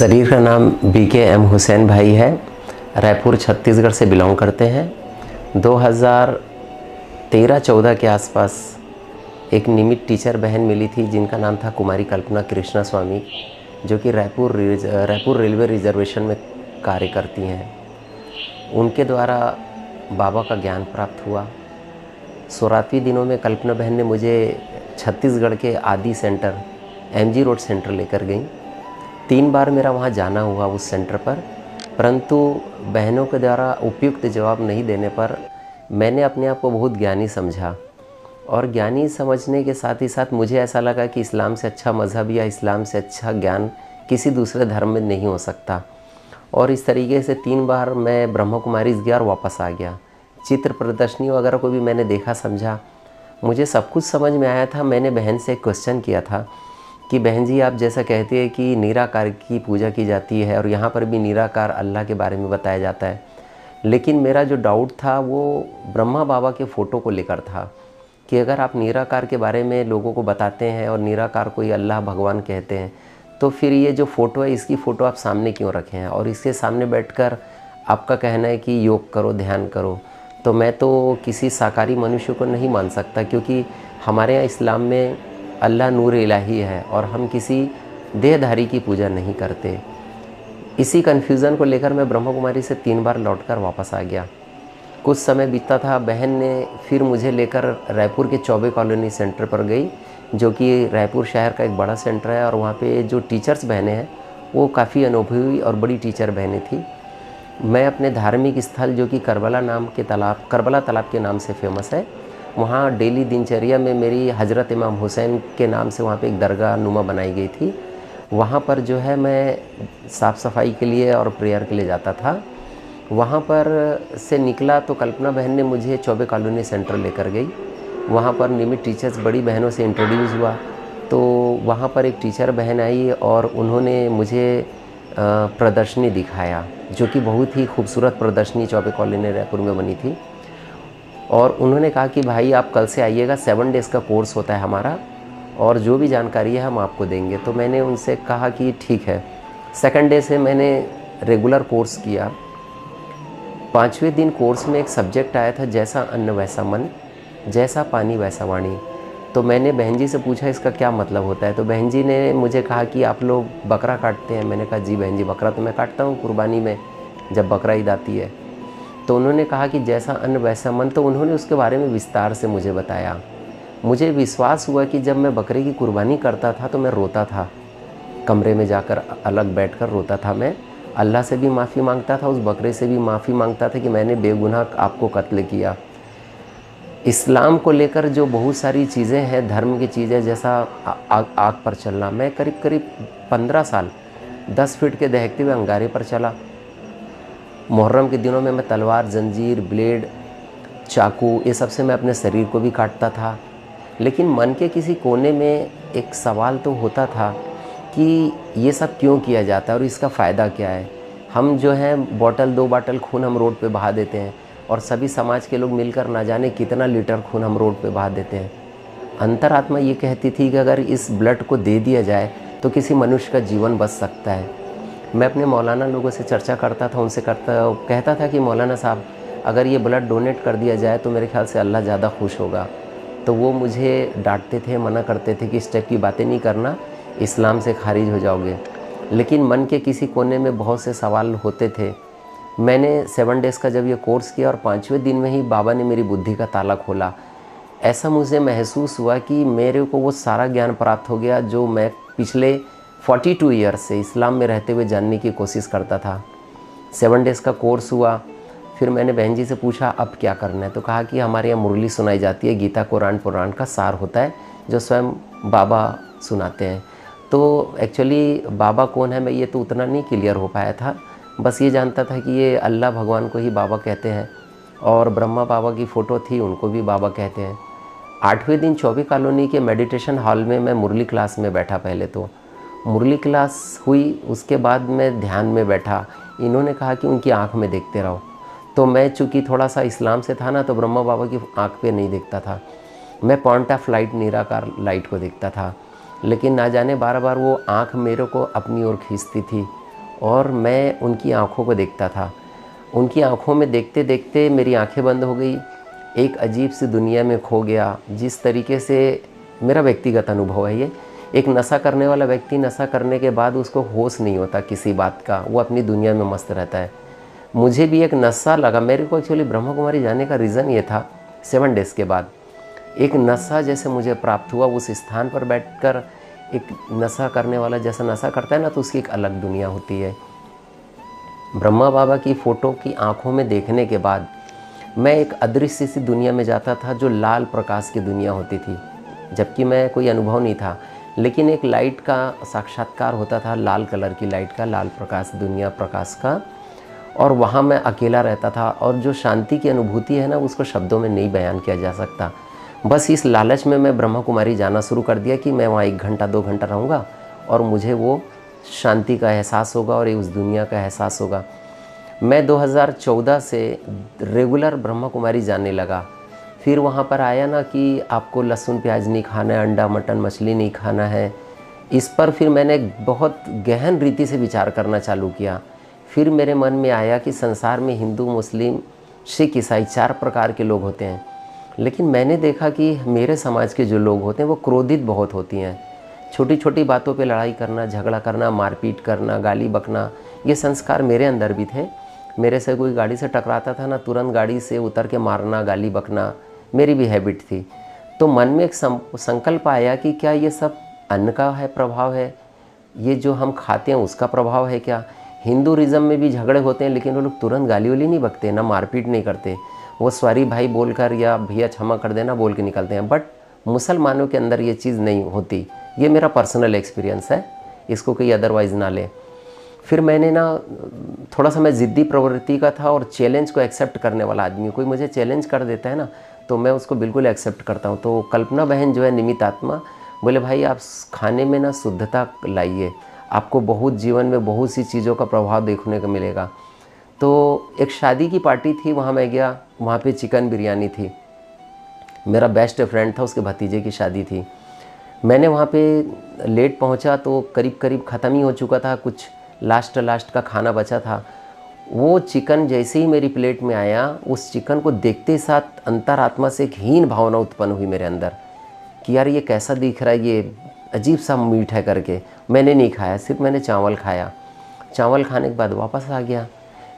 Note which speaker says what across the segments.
Speaker 1: शरीर का नाम BKM हुसैन भाई है। रायपुर छत्तीसगढ़ से बिलोंग करते हैं। 2013-14 के आसपास एक नियमित टीचर बहन मिली थी जिनका नाम था कुमारी कल्पना कृष्णा स्वामी, जो कि रायपुर रेलवे रिजर्वेशन में कार्य करती हैं। उनके द्वारा बाबा का ज्ञान प्राप्त हुआ। शुरुआती दिनों में कल्पना बहन ने मुझे छत्तीसगढ़ के आदि सेंटर MG रोड सेंटर लेकर गई। 3 बार मेरा वहाँ जाना हुआ उस सेंटर पर, परंतु बहनों के द्वारा उपयुक्त जवाब नहीं देने पर मैंने अपने आप को बहुत ज्ञानी समझा। और ज्ञानी समझने के साथ ही साथ मुझे ऐसा लगा कि इस्लाम से अच्छा मज़हब या इस्लाम से अच्छा ज्ञान किसी दूसरे धर्म में नहीं हो सकता। और इस तरीके से 3 बार मैं ब्रह्मा कुमारीज़ गया और वापस आ गया। चित्र प्रदर्शनी वगैरह को भी मैंने देखा, समझा, मुझे सब कुछ समझ में आया था। मैंने बहन से एक क्वेश्चन किया था कि बहन जी, आप जैसा कहते हैं कि निराकार की पूजा की जाती है और यहाँ पर भी निराकार अल्लाह के बारे में बताया जाता है, लेकिन मेरा जो डाउट था वो ब्रह्मा बाबा के फ़ोटो को लेकर था कि अगर आप निराकार के बारे में लोगों को बताते हैं और निराकार को ही अल्लाह भगवान कहते हैं, तो फिर ये जो फ़ोटो है इसकी फ़ोटो आप सामने क्यों रखे हैं और इसके सामने बैठकर आपका कहना है कि योग करो, ध्यान करो। तो मैं तो किसी साकारी मनुष्य को नहीं मान सकता, क्योंकि हमारे यहाँ इस्लाम में अल्लाह नूर इलाही है और हम किसी देहधारी की पूजा नहीं करते। इसी कन्फ्यूज़न को लेकर मैं ब्रह्मा कुमारी से 3 बार लौटकर वापस आ गया। कुछ समय बीता था, बहन ने फिर मुझे लेकर रायपुर के चौबे कॉलोनी सेंटर पर गई, जो कि रायपुर शहर का एक बड़ा सेंटर है। और वहाँ पे जो टीचर्स बहनें हैं वो काफ़ी अनुभवी और बड़ी टीचर बहनें थी। मैं अपने धार्मिक स्थल जो कि करबला तालाब के नाम से फेमस है, वहाँ डेली दिनचर्या में मेरी हज़रत इमाम हुसैन के नाम से वहाँ पे एक दरगाह नुमा बनाई गई थी। वहाँ पर जो है मैं साफ़ सफाई के लिए और प्रेयर के लिए जाता था। वहाँ पर से निकला तो कल्पना बहन ने मुझे चौबे कॉलोनी सेंटर लेकर गई। वहाँ पर नियमित टीचर्स बड़ी बहनों से इंट्रोड्यूस हुआ। तो वहाँ पर एक टीचर बहन आई और उन्होंने मुझे प्रदर्शनी दिखाया, जो कि बहुत ही खूबसूरत प्रदर्शनी चौबे कॉलोनी रायपुर में बनी थी। और उन्होंने कहा कि भाई आप कल से आइएगा, 7 डेज़ का कोर्स होता है हमारा और जो भी जानकारी है हम आपको देंगे। तो मैंने उनसे कहा कि ठीक है। 2nd डे से मैंने रेगुलर कोर्स किया। 5वें दिन कोर्स में एक सब्जेक्ट आया था, जैसा अन्न वैसा मन, जैसा पानी वैसा वाणी। तो मैंने बहन जी से पूछा इसका क्या मतलब होता है। तो बहन जी ने मुझे कहा कि आप लोग बकरा काटते हैं। मैंने कहा जी बहन जी, बकरा तो मैं काटता हूँ कुर्बानी में जब बकरा ईद आती है। तो उन्होंने कहा कि जैसा अन्न वैसा मन। तो उन्होंने उसके बारे में विस्तार से मुझे बताया। मुझे विश्वास हुआ कि जब मैं बकरे की कुर्बानी करता था तो मैं रोता था, कमरे में जाकर अलग बैठकर रोता था। मैं अल्लाह से भी माफ़ी मांगता था, उस बकरे से भी माफ़ी मांगता था कि मैंने बेगुनाह आपको कत्ल किया। इस्लाम को लेकर जो बहुत सारी चीज़ें हैं, धर्म की चीज़ें, जैसा आग पर चलना, मैं करीब करीब 15 साल 10 फीट के दहकते हुए अंगारे पर चला। मुहर्रम के दिनों में मैं तलवार, जंजीर, ब्लेड, चाकू, ये सब से मैं अपने शरीर को भी काटता था। लेकिन मन के किसी कोने में एक सवाल तो होता था कि ये सब क्यों किया जाता है और इसका फ़ायदा क्या है। हम जो हैं 2 बॉटल खून हम रोड पे बहा देते हैं और सभी समाज के लोग मिलकर ना जाने कितना लीटर खून हम रोड पे बहा देते हैं। अंतरात्मा ये कहती थी कि अगर इस ब्लड को दे दिया जाए तो किसी मनुष्य का जीवन बच सकता है। मैं अपने मौलाना लोगों से चर्चा करता था, उनसे कहता था कि मौलाना साहब, अगर ये ब्लड डोनेट कर दिया जाए तो मेरे ख्याल से अल्लाह ज़्यादा खुश होगा। तो वो मुझे डांटते थे, मना करते थे कि इस टाइप की बातें नहीं करना, इस्लाम से खारिज हो जाओगे। लेकिन मन के किसी कोने में बहुत से सवाल होते थे। मैंने 7 डेज़ का जब ये कोर्स किया और 5वें दिन में ही बाबा ने मेरी बुद्धि का ताला खोला। ऐसा मुझे महसूस हुआ कि मेरे को वो सारा ज्ञान प्राप्त हो गया जो मैं पिछले 42 ईयर्स से इस्लाम में रहते हुए जानने की कोशिश करता था। 7 डेज़ का कोर्स हुआ। फिर मैंने बहन जी से पूछा अब क्या करना है। तो कहा कि हमारे यहाँ मुरली सुनाई जाती है, गीता कुरान पुराण का सार होता है जो स्वयं बाबा सुनाते हैं। तो एक्चुअली बाबा कौन है मैं ये तो उतना नहीं क्लियर हो पाया था। बस ये जानता था कि ये अल्लाह भगवान को ही बाबा कहते हैं और ब्रह्मा बाबा की फ़ोटो थी, उनको भी बाबा कहते हैं। 8वें दिन चौबे कॉलोनी के मेडिटेशन हॉल में मैं मुरली क्लास में बैठा। पहले तो मुरली क्लास हुई, उसके बाद मैं ध्यान में बैठा। इन्होंने कहा कि उनकी आँख में देखते रहो। तो मैं चूँकि थोड़ा सा इस्लाम से था ना, तो ब्रह्मा बाबा की आँख पे नहीं देखता था, मैं पॉइंट ऑफ लाइट, निराकार लाइट को देखता था। लेकिन ना जाने बार बार वो आँख मेरे को अपनी ओर खींचती थी और मैं उनकी आँखों को देखता था। उनकी आँखों में देखते देखते मेरी आँखें बंद हो गई, एक अजीब सी दुनिया में खो गया। जिस तरीके से मेरा व्यक्तिगत अनुभव है ये, एक नशा करने वाला व्यक्ति नशा करने के बाद उसको होश नहीं होता किसी बात का, वो अपनी दुनिया में मस्त रहता है। मुझे भी एक नशा लगा। मेरे को एक्चुअली ब्रह्मा कुमारी जाने का रीज़न ये था, 7 डेज़ के बाद एक नशा जैसे मुझे प्राप्त हुआ। उस स्थान पर बैठकर एक नशा करने वाला जैसा नशा करता है ना, तो उसकी एक अलग दुनिया होती है। ब्रह्मा बाबा की फ़ोटो की आंखों में देखने के बाद मैं एक अदृश्य सी दुनिया में जाता था, जो लाल प्रकाश की दुनिया होती थी। जबकि मैं कोई अनुभव नहीं था, लेकिन एक लाइट का साक्षात्कार होता था, लाल कलर की लाइट का, लाल प्रकाश, दुनिया प्रकाश का। और वहाँ मैं अकेला रहता था, और जो शांति की अनुभूति है ना, उसको शब्दों में नहीं बयान किया जा सकता। बस इस लालच में मैं ब्रह्मा कुमारी जाना शुरू कर दिया कि मैं वहाँ 1 घंटा 2 घंटा रहूँगा और मुझे वो शांति का एहसास होगा और उस दुनिया का एहसास होगा। मैं 2014 से रेगुलर ब्रह्मा कुमारी जाने लगा। फिर वहाँ पर आया ना कि आपको लहसुन प्याज नहीं खाना है, अंडा मटन मछली नहीं खाना है। इस पर फिर मैंने बहुत गहन रीति से विचार करना चालू किया। फिर मेरे मन में आया कि संसार में हिंदू, मुस्लिम, सिख, ईसाई 4 प्रकार के लोग होते हैं, लेकिन मैंने देखा कि मेरे समाज के जो लोग होते हैं वो क्रोधित बहुत होती हैं। छोटी छोटी बातों पे लड़ाई करना, झगड़ा करना, मारपीट करना, गाली बकना, ये संस्कार मेरे अंदर भी थे। मेरे से कोई गाड़ी से टकराता था ना, तुरंत गाड़ी से उतर के मारना, गाली बकना मेरी भी हैबिट थी। तो मन में एक संकल्प आया कि क्या ये सब अन्न का है प्रभाव है, ये जो हम खाते हैं उसका प्रभाव है क्या। हिंदुइज्म में भी झगड़े होते हैं, लेकिन वो लोग तुरंत गाली वाली नहीं बकते, ना मारपीट नहीं करते, वो सॉरी भाई बोलकर या भैया क्षमा कर देना बोल के निकलते हैं। बट मुसलमानों के अंदर ये चीज़ नहीं होती। ये मेरा पर्सनल एक्सपीरियंस है, इसको कोई अदरवाइज़ ना ले। फिर मैंने ना थोड़ा सा मैं ज़िद्दी प्रवृत्ति का था और चैलेंज को एक्सेप्ट करने वाला आदमी। कोई मुझे चैलेंज कर देता है ना, तो मैं उसको बिल्कुल एक्सेप्ट करता हूँ। तो कल्पना बहन जो है निमित आत्मा, बोले भाई आप खाने में ना शुद्धता लाइए, आपको बहुत जीवन में बहुत सी चीज़ों का प्रभाव देखने को मिलेगा। तो एक शादी की पार्टी थी, वहाँ मैं गया, वहाँ पे चिकन बिरयानी थी। मेरा बेस्ट फ्रेंड था, उसके भतीजे की शादी थी। मैंने वहाँ पे लेट पहुँचा तो करीब करीब ख़त्म ही हो चुका था, कुछ लास्ट का खाना बचा था। वो चिकन जैसे ही मेरी प्लेट में आया, उस चिकन को देखते साथ अंतरात्मा से एक हीन भावना उत्पन्न हुई मेरे अंदर कि यार ये कैसा दिख रहा है, ये अजीब सा मीठ है करके। मैंने नहीं खाया, सिर्फ मैंने चावल खाया। चावल खाने के बाद वापस आ गया।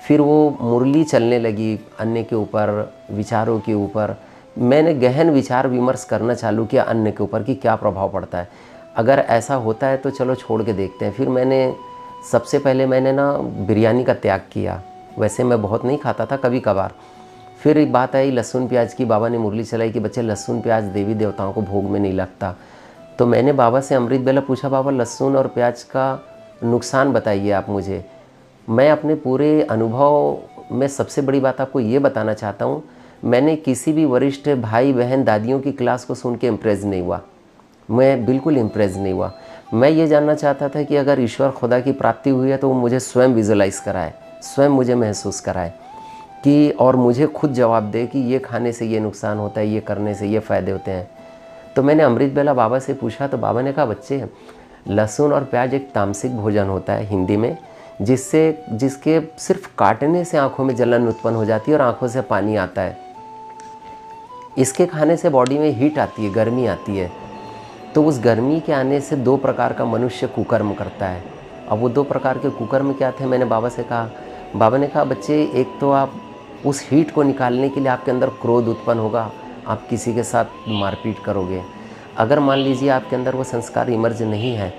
Speaker 1: फिर वो मुरली चलने लगी अन्न के ऊपर, विचारों के ऊपर। मैंने गहन विचार विमर्श करना चालू किया अन्न के ऊपर कि क्या प्रभाव पड़ता है, अगर ऐसा होता है तो चलो छोड़ के देखते हैं। फिर मैंने सबसे पहले मैंने ना बिरयानी का त्याग किया। वैसे मैं बहुत नहीं खाता था, कभी कभार। फिर एक बात आई लहसुन प्याज की, बाबा ने मुरली चलाई कि बच्चे लहसुन प्याज देवी देवताओं को भोग में नहीं लगता। तो मैंने बाबा से अमृत बेला पूछा, बाबा लहसुन और प्याज का नुकसान बताइए आप मुझे। मैं अपने पूरे अनुभव में सबसे बड़ी बात आपको ये बताना चाहता हूँ, मैंने किसी भी वरिष्ठ भाई बहन दादियों की क्लास को सुन के इम्प्रेस नहीं हुआ। मैं बिल्कुल इम्प्रेस नहीं हुआ। मैं ये जानना चाहता था कि अगर ईश्वर खुदा की प्राप्ति हुई है तो वो मुझे स्वयं विजुलाइज़ कराए, स्वयं मुझे महसूस कराए कि, और मुझे खुद जवाब दे कि ये खाने से ये नुकसान होता है, ये करने से ये फ़ायदे होते हैं। तो मैंने अमृत बेला बाबा से पूछा, तो बाबा ने कहा बच्चे लहसुन और प्याज एक तामसिक भोजन होता है हिंदी में, जिसके सिर्फ काटने से आँखों में जलन उत्पन्न हो जाती है और आँखों से पानी आता है। इसके खाने से बॉडी में हीट आती है, गर्मी आती है। तो उस गर्मी के आने से 2 प्रकार का मनुष्य कुकर्म करता है। अब वो 2 प्रकार के कुकर्म क्या थे, मैंने बाबा से कहा। बाबा ने कहा बच्चे एक तो आप उस हीट को निकालने के लिए आपके अंदर क्रोध उत्पन्न होगा, आप किसी के साथ मारपीट करोगे। अगर मान लीजिए आपके अंदर वो संस्कार इमर्ज नहीं है,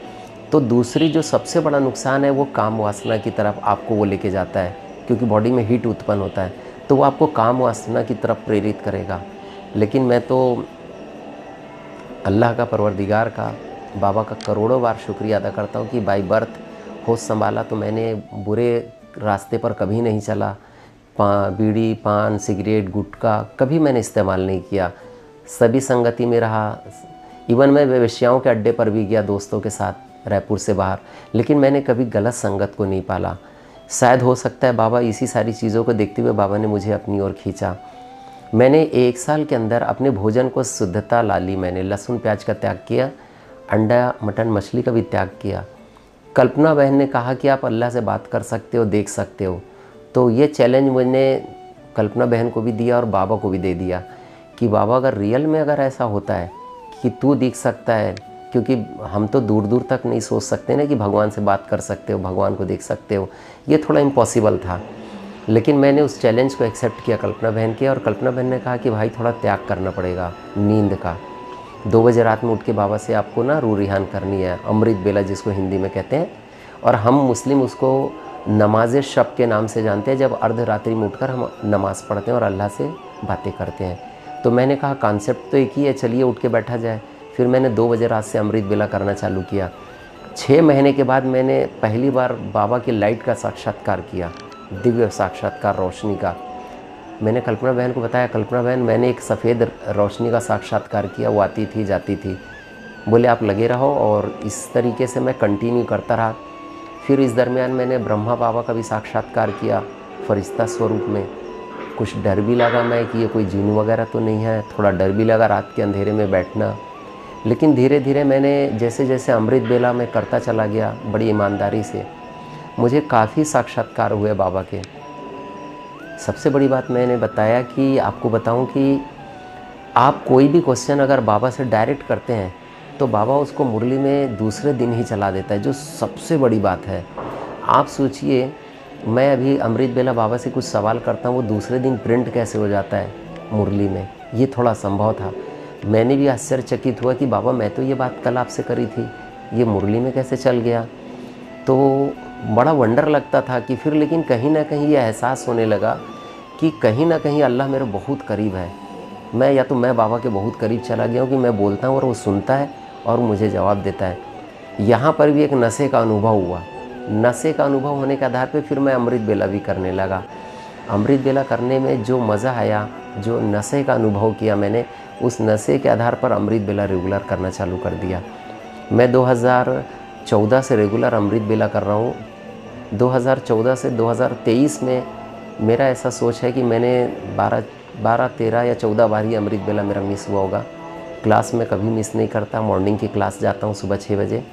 Speaker 1: तो दूसरी जो सबसे बड़ा नुकसान है वो काम वासना की तरफ आपको वो लेके जाता है, क्योंकि बॉडी में हीट उत्पन्न होता है, तो वो आपको काम वासना की तरफ प्रेरित करेगा। लेकिन मैं तो अल्लाह का, परवरदिगार का, बाबा का करोड़ों बार शुक्रिया अदा करता हूँ कि बाई बर्थ होश संभाला तो मैंने बुरे रास्ते पर कभी नहीं चला। बीड़ी, पान, सिगरेट, गुटखा कभी मैंने इस्तेमाल नहीं किया। सभी संगति में रहा। इवन मैं वेश्याओं के अड्डे पर भी गया दोस्तों के साथ रायपुर से बाहर, लेकिन मैंने कभी गलत संगत को नहीं पाला। शायद हो सकता है बाबा इसी सारी चीज़ों को देखते हुए बाबा ने मुझे अपनी ओर खींचा। मैंने 1 साल के अंदर अपने भोजन को शुद्धता ला ली। मैंने लहसुन प्याज का त्याग किया, अंडा मटन मछली का भी त्याग किया। कल्पना बहन ने कहा कि आप अल्लाह से बात कर सकते हो, देख सकते हो। तो ये चैलेंज मैंने कल्पना बहन को भी दिया और बाबा को भी दे दिया कि बाबा अगर रियल में अगर ऐसा होता है कि तू दिख सकता है, क्योंकि हम तो दूर दूर तक नहीं सोच सकते ना कि भगवान से बात कर सकते हो, भगवान को देख सकते हो, ये थोड़ा इम्पॉसिबल था। लेकिन मैंने उस चैलेंज को एक्सेप्ट किया कल्पना बहन के, और कल्पना बहन ने कहा कि भाई थोड़ा त्याग करना पड़ेगा नींद का। 2 बजे रात में उठ के बाबा से आपको ना रूह रिहान करनी है, अमृत बेला जिसको हिंदी में कहते हैं, और हम मुस्लिम उसको नमाज शब के नाम से जानते हैं, जब अर्धरात्रि में उठकर हम नमाज़ पढ़ते हैं और अल्लाह से बातें करते हैं। तो मैंने कहा कॉन्सेप्ट तो एक ही है, चलिए उठ के बैठा जाए। फिर मैंने 2 बजे रात से अमृत बेला करना चालू किया। 6 महीने के बाद मैंने पहली बार बाबा की लाइट का साक्षात्कार किया, दिव्य साक्षात्कार रोशनी का। मैंने कल्पना बहन को बताया, कल्पना बहन मैंने एक सफ़ेद रोशनी का साक्षात्कार किया, वो आती थी जाती थी। बोले आप लगे रहो, और इस तरीके से मैं कंटिन्यू करता रहा। फिर इस दरमियान मैंने ब्रह्मा बाबा का भी साक्षात्कार किया फरिश्ता स्वरूप में। कुछ डर भी लगा मैं कि ये कोई जिन वगैरह तो नहीं है, थोड़ा डर भी लगा रात के अंधेरे में बैठना। लेकिन धीरे धीरे मैंने जैसे जैसे अमृत बेला में करता चला गया बड़ी ईमानदारी से, मुझे काफ़ी साक्षात्कार हुए बाबा के। सबसे बड़ी बात मैंने बताया कि आपको बताऊं कि आप कोई भी क्वेश्चन अगर बाबा से डायरेक्ट करते हैं तो बाबा उसको मुरली में दूसरे दिन ही चला देता है, जो सबसे बड़ी बात है। आप सोचिए, मैं अभी अमृत बेला बाबा से कुछ सवाल करता हूँ, वो दूसरे दिन प्रिंट कैसे हो जाता है मुरली में, ये थोड़ा संभव था। मैंने भी आश्चर्यचकित हुआ कि बाबा मैं तो ये बात कल आपसे करी थी, ये मुरली में कैसे चल गया। तो बड़ा वंडर लगता था कि फिर लेकिन कहीं ना कहीं ये एहसास होने लगा कि कहीं ना कहीं अल्लाह मेरे बहुत करीब है। मैं या तो मैं बाबा के बहुत करीब चला गया हूँ कि मैं बोलता हूँ और वो सुनता है और मुझे जवाब देता है। यहाँ पर भी एक नशे का अनुभव हुआ। नशे का अनुभव होने के आधार पे फिर मैं अमृत बेला भी करने लगा। अमृत बेला करने में जो मज़ा आया, जो नशे का अनुभव किया मैंने, उस नशे के आधार पर अमृत बेला रेगुलर करना चालू कर दिया। मैं 2014 से रेगुलर अमृत बेला कर रहा हूँ। 2014 से 2023 में मेरा ऐसा सोच है कि मैंने 12, 13 या 14 बार ही अमृत बेला मेरा मिस हुआ होगा। क्लास में कभी मिस नहीं करता, मॉर्निंग की क्लास जाता हूँ सुबह 6 बजे।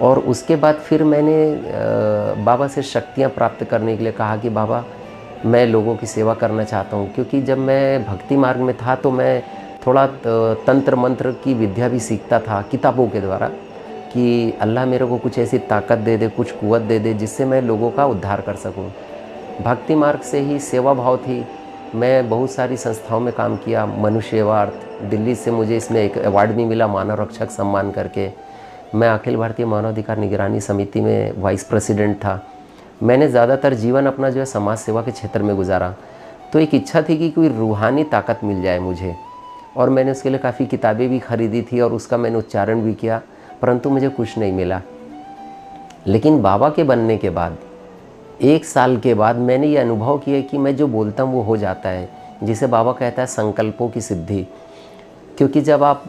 Speaker 1: और उसके बाद फिर मैंने बाबा से शक्तियाँ प्राप्त करने के लिए कहा कि बाबा मैं लोगों की सेवा करना चाहता हूँ, क्योंकि जब मैं भक्ति मार्ग में था तो मैं थोड़ा तंत्र मंत्र की विद्या भी सीखता था किताबों के द्वारा, कि अल्लाह मेरे को कुछ ऐसी ताकत दे दे, कुछ कुव्वत दे दे जिससे मैं लोगों का उद्धार कर सकूं। भक्ति मार्ग से ही सेवा भाव थी। मैं बहुत सारी संस्थाओं में काम किया, मनुष्य सेवार्थ, दिल्ली से मुझे इसमें एक अवार्ड भी मिला मानव रक्षक सम्मान करके। मैं अखिल भारतीय मानवाधिकार निगरानी समिति में वाइस प्रेसिडेंट था। मैंने ज़्यादातर जीवन अपना जो है समाज सेवा के क्षेत्र में गुजारा। तो एक इच्छा थी कि कोई रूहानी ताकत मिल जाए मुझे, और मैंने उसके लिए काफ़ी किताबें भी खरीदी थी और उसका मैंने उच्चारण भी किया, परंतु मुझे कुछ नहीं मिला। लेकिन बाबा के बनने के बाद 1 साल के बाद मैंने ये अनुभव किया कि मैं जो बोलता हूँ वो हो जाता है, जिसे बाबा कहता है संकल्पों की सिद्धि। क्योंकि जब आप,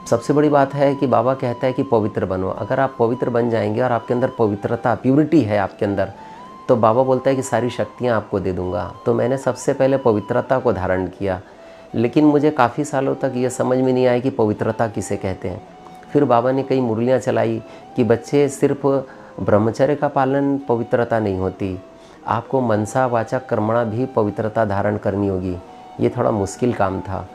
Speaker 1: सबसे बड़ी बात है कि बाबा कहता है कि पवित्र बनो। अगर आप पवित्र बन जाएंगे और आपके अंदर पवित्रता, प्यूरिटी है आपके अंदर, तो बाबा बोलता है कि सारी शक्तियाँ आपको दे दूँगा। तो मैंने सबसे पहले पवित्रता को धारण किया, लेकिन मुझे काफ़ी सालों तक ये समझ में नहीं आया कि पवित्रता किसे कहते हैं। फिर बाबा ने कई मुरलियाँ चलाई कि बच्चे सिर्फ ब्रह्मचर्य का पालन पवित्रता नहीं होती, आपको मनसा वाचा कर्मणा भी पवित्रता धारण करनी होगी। ये थोड़ा मुश्किल काम था,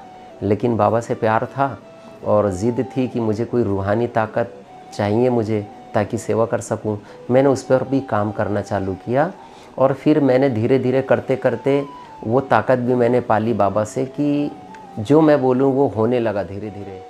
Speaker 1: लेकिन बाबा से प्यार था और ज़िद थी कि मुझे कोई रूहानी ताकत चाहिए मुझे, ताकि सेवा कर सकूं। मैंने उस पर भी काम करना चालू किया, और फिर मैंने धीरे धीरे करते करते वो ताकत भी मैंने पाली बाबा से कि जो मैं बोलूँ वो होने लगा धीरे धीरे।